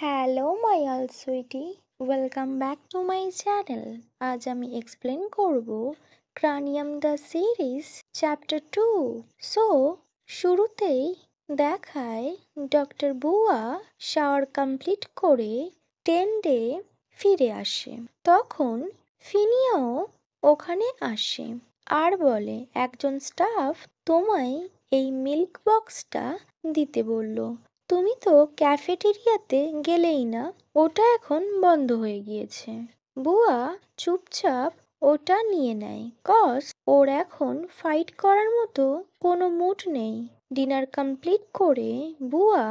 Hello my all sweetie, welcome back to my channel. আজ আমি explain করব cranium the series chapter 2। So শুরুতেই দেখায় ডক্টর বুয়া শাওয়ার কমপ্লিট করে টেন্ডে ফিরে আসে। তখন ফিনিয়াও ওখানে আসে আর বলে একজন স্টাফ তোমায় এই মিল্ক বক্সটা দিতে বলল। তুমি তো ক্যাফেটেরিয়াতে গেলেই না, ওটা এখন বন্ধ হয়ে গিয়েছে। বুয়া চুপচাপ ওটা নিয়ে নেয়, কজ ওর এখন ফাইট করার মতো কোনো মুড নেই। ডিনার কমপ্লিট করে বুয়া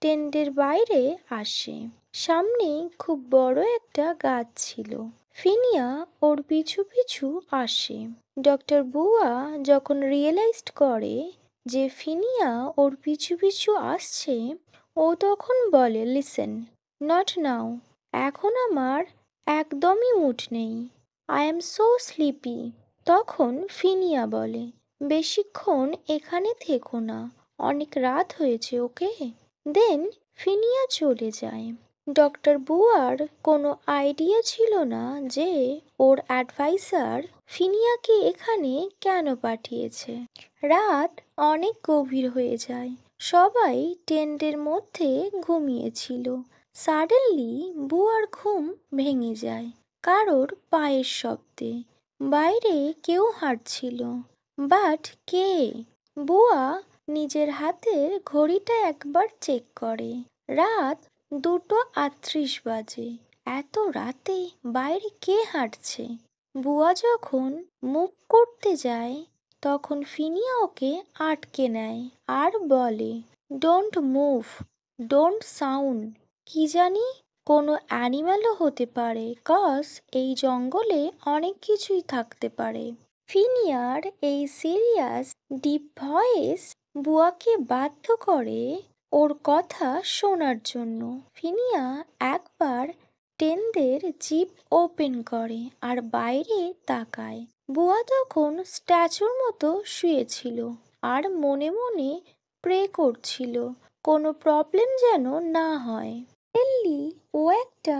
টেন্টের বাইরে আসে। সামনে খুব বড় একটা গাছ ছিল। ফিনিয়া ওর পিছু পিছু আসে। ডক্টর বুয়া যখন রিয়েলাইজড করে যে ফিনিয়া ওর পিছু পিছু আসছে, ও তখন বলে লিসেন, নট নাও, এখন আমার একদমই মুড নেই, আই এম সো স্লিপি। তখন ফিনিয়া বলে বেশিক্ষণ এখানে থেকো না, অনেক রাত হয়েছে, ওকে। দেন ফিনিয়া চলে যায়। ডক্টর বুয়ার কোনো আইডিয়া ছিল না যে ওর অ্যাডভাইসার ফিনিয়াকে এখানে কেন পাঠিয়েছে। রাত অনেক গভীর হয়ে যায়। সবাই টেন্টের মধ্যে ঘুমিয়েছিল। সাডেনলি বুয়ার ঘুম ভেঙে যায় কারোর পায়ের শব্দে। বাইরে কেউ হাঁটছিল, বাট কে? বুয়া নিজের হাতের ঘড়িটা একবার চেক করে। রাত 2:38 বাজে। এত রাতে বাইরে কে হাঁটছে? বুয়া যখন মুভ করতে যায় তখন ফিনিয়া ওকে আটকে নেয় আর বলে ডোন্ট মুভ, ডোন্ট সাউন্ড। কি জানি কোনো অ্যানিম্যালও হতে পারে, কজ এই জঙ্গলে অনেক কিছুই থাকতে পারে। ফিনিয়ার এই সিরিয়াস ডিপ ভয়েস বুয়াকে বাধ্য করে ওর কথা শোনার জন্য। ফিনিয়া একবার টেনদের জিপ ওপেন করে আর বাইরে তাকায়। বুয়া তখন স্ট্যাচুর মতো শুয়েছিল আর মনে মনে প্রে করছিল কোনো প্রবলেম যেন না হয়। সাডেনলি ও একটা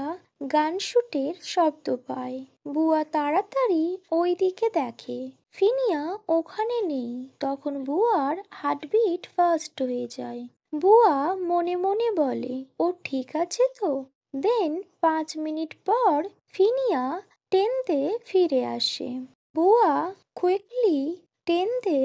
গানশুটের শব্দ পায়। বুয়া তাড়াতাড়ি ওই দিকে দেখে, ফিনিয়া ওখানে নেই। তখন বুয়ার হার্টবিট ফাস্ট হয়ে যায়। বুয়া মনে মনে বলে ও ঠিক আছে তো। দেন 5 মিনিট পর ফিনিয়া টেন্টে ফিরে আসে। বুয়া কুইকলি টেন্টে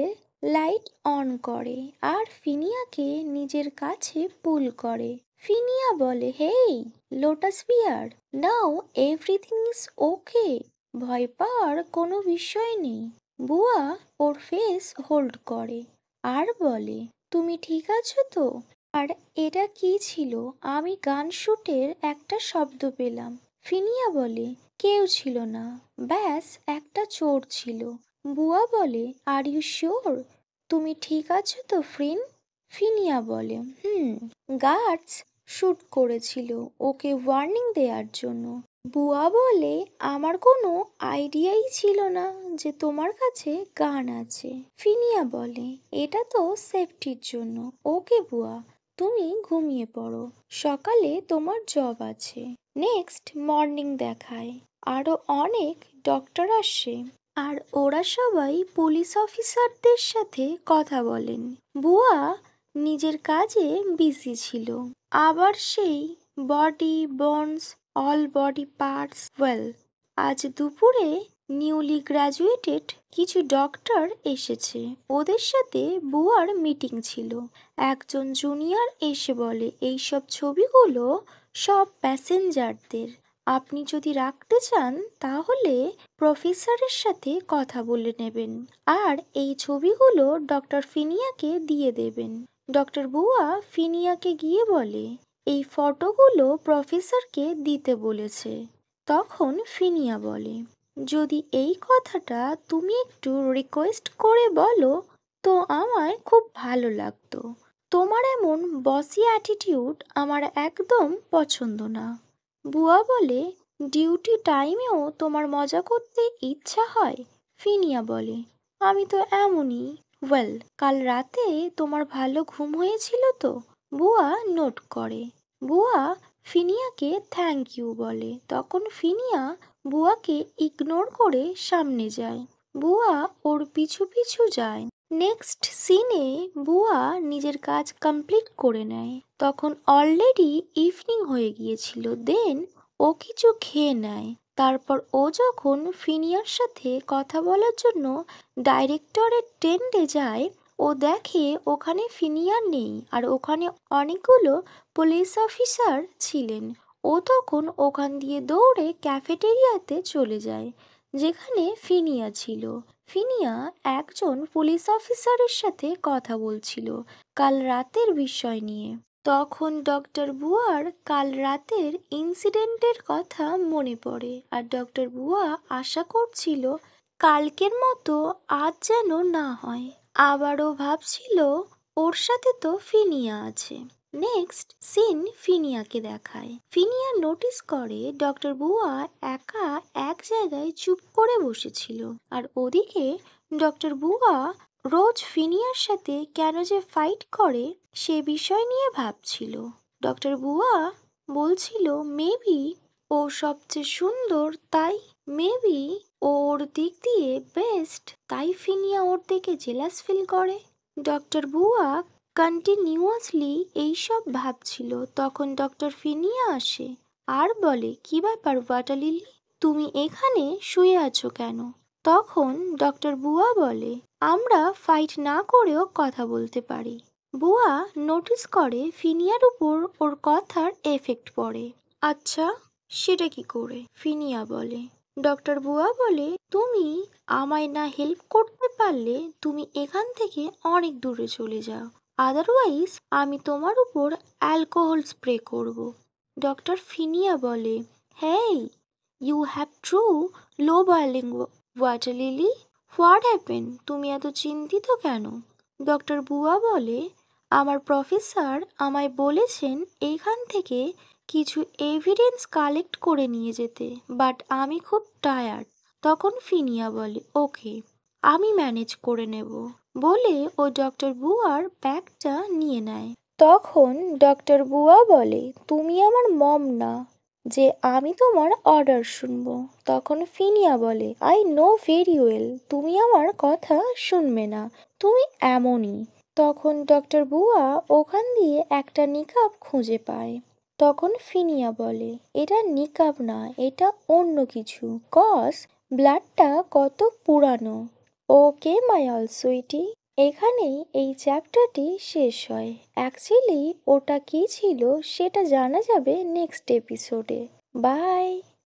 লাইট অন করে আর ফিনিয়াকে নিজের কাছে পুল করে। ফিনিয়া বলে hey lotus bear, now everything is okay, ভয় পাওয়ার কোনো বিষয় নেই। বুয়া ওর ফেস হোল্ড করে আর বলে তুমি ঠিক আছো তো? আর এটা কি ছিল? আমি গান শুটের একটা শব্দ পেলাম। ফিনিয়া বলে কেউ ছিল না, ব্যাস একটা চোর ছিল। বুয়া বলে আর ইউ শিওর? তুমি ঠিক আছো তো ফ্রেন্ড? ফিনিয়া বলে গার্ডস শুট করেছিল ওকে ওয়ার্নিং দেওয়ার জন্য। বুয়া বলে আমার কোনো আইডিয়াই ছিল না যে তোমার কাছে গান আছে। ফিনিয়া বলে এটা তো সেফটির জন্য। ওকে বুয়া, তুমি ঘুমিয়ে পড়ো, সকালে তোমার জব আছে। নেক্সট মর্নিং দেখায় আরো অনেক ডক্টর আসে আর ওরা সবাই পুলিশ অফিসারদের সাথে কথা বলেন। বুয়া নিজের কাজে বিজি ছিল। আবার সেই body bones all body parts well. আজ দুপুরে নিউলি গ্র্যাজুয়েটেড কিছু ডক্টর এসেছে, ওদের সাথে বুয়ার মিটিং ছিল। একজন জুনিয়র এসে বলে এইসব ছবিগুলো সব প্যাসেঞ্জারদের, আপনি যদি রাখতে চান তাহলে প্রফেসরের সাথে কথা বলে নেবেন আর এই ছবিগুলো ডক্টর ফিনিয়াকে দিয়ে দেবেন। ডক্টর বুয়া ফিনিয়াকে গিয়ে বলে এই ফটোগুলো প্রফেসরকে দিতে বলেছে। তখন ফিনিয়া বলে যদি এই কথাটা তুমি একটু রিকোয়েস্ট করে বলো তো আমায় খুব ভালো লাগতো। তোমার এমন বসি অ্যাটিটিউড আমার একদম পছন্দ না। বুয়া বলে ডিউটি টাইমেও তোমার মজা করতে ইচ্ছা হয়? ফিনিয়া বলে আমি তো এমনই। ওয়েল, কাল রাতে তোমার ভালো ঘুম হয়েছিল তো? বুয়া নোট করে। বুয়া ফিনিয়াকে থ্যাংক ইউ বলে। তখন ফিনিয়া বুয়াকে ইগনোর করে সামনে যায়। বুয়া ওর পিছু পিছু যায়। নেক্সট সিনে বুয়া নিজের কাজ কমপ্লিট করে নেয়। তখন অলরেডি ইভিনিং হয়ে গিয়েছিল। দেন ও কিছু খেয়ে নেয়। তারপর ও যখন ফিনিয়ার সাথে কথা বলার জন্য ডাইরেক্টরের টেন্টে যায়, ও দেখে ওখানে ফিনিয়া নেই আর ওখানে অনেকগুলো পুলিশ অফিসার ছিলেন। ও তখন ওখান দিয়ে দৌড়ে ক্যাফেটেরিয়াতে চলে যায় যেখানে ফিনিয়া ছিল। ফিনিয়া একজন পুলিশ অফিসারের সাথে কথা বলছিল কাল রাতের বিষয় নিয়ে। তখন ডক্টর বুয়ার কাল রাতের ইনসিডেন্টের কথা মনে পড়ে আর ডক্টর বুয়া আশা করছিল কালকের মতো আজ যেন না হয়। আবারও ভাবছিল ওর সাথে তো ফিনিয়া আছে। নেক্সট সিন ফিনিয়াকে দেখায়। ফিনিয়া নোটিস করে ডক্টর বুয়া একা এক জায়গায় চুপ করে বসেছিল আর ওদিকে ডক্টর বুয়া রোজ ফিনিয়ার সাথে কেন যে ফাইট করে সে বিষয় নিয়ে ভাবছিল। ডক্টর বুয়া বলছিল মেবি ও সবচেয়ে সুন্দর, তাই মেবি ওর দিক দিয়ে বেস্ট, তাই ফিনিয়া ওর দিকে জেলাস ফিল করে। ডক্টর বুয়া কন্টিনিউয়াসলি এইসব ভাবছিল। তখন ডক্টর ফিনিয়া আসে আর বলে, কি ব্যাপার ওয়াটার লিলি, তুমি এখানে শুয়ে আছো কেন? তখন ডক্টর বুয়া বলে, আমরা ফাইট না করেও কথা বলতে পারি। বুয়া নোটিস করে ফিনিয়ার উপর ওর কথার এফেক্ট পড়ে। আচ্ছা, সেটা কি করে? ফিনিয়া বলে। ডক্টর বুয়া বলে, তুমি আমায় না হেল্প করতে পারলে তুমি এখান থেকে অনেক দূরে চলে যাও, আদারওয়াইজ আমি তোমার উপর অ্যালকোহল স্প্রে করব। ডক্টর ফিনিয়া বলে, hey, you have true low boiling water lily, what happen? তুমি এত চিন্তিত কেন? ডক্টর বুয়া বলে, আমার প্রফেসর আমায় বলেছেন এইখান থেকে কিছু এভিডেন্স কালেক্ট করে নিয়ে যেতে, বাট আমি খুব টায়ার্ড। তখন ফিনিয়া বলে, ওকে, আমি ম্যানেজ করে নেব বলে ও ডক্টর বুয়ার ব্যাগটা নিয়ে নেয়। তখন ডক্টর বুয়া বলে, তুমি আমার মম না যে আমি তোমার অর্ডার শুনবো। তখন ফিনিয়া বলে, আই নো ভেরি ওয়েল তুমি আমার কথা শুনবে না, তুমি এমনই। তখন ডক্টর বুয়া ওখান দিয়ে একটা নিকাব খুঁজে পায়। তখন ফিনিয়া বলে, এটা নিকাব না, এটা অন্য কিছু, কজ ব্লাডটা কত পুরানো। ওকে মাই অল সুইটি, এখানেই এই চ্যাপ্টারটি শেষ হয়। অ্যাকচুয়ালি ওটা কি ছিল সেটা জানা যাবে নেক্সট এপিসোডে। বাই।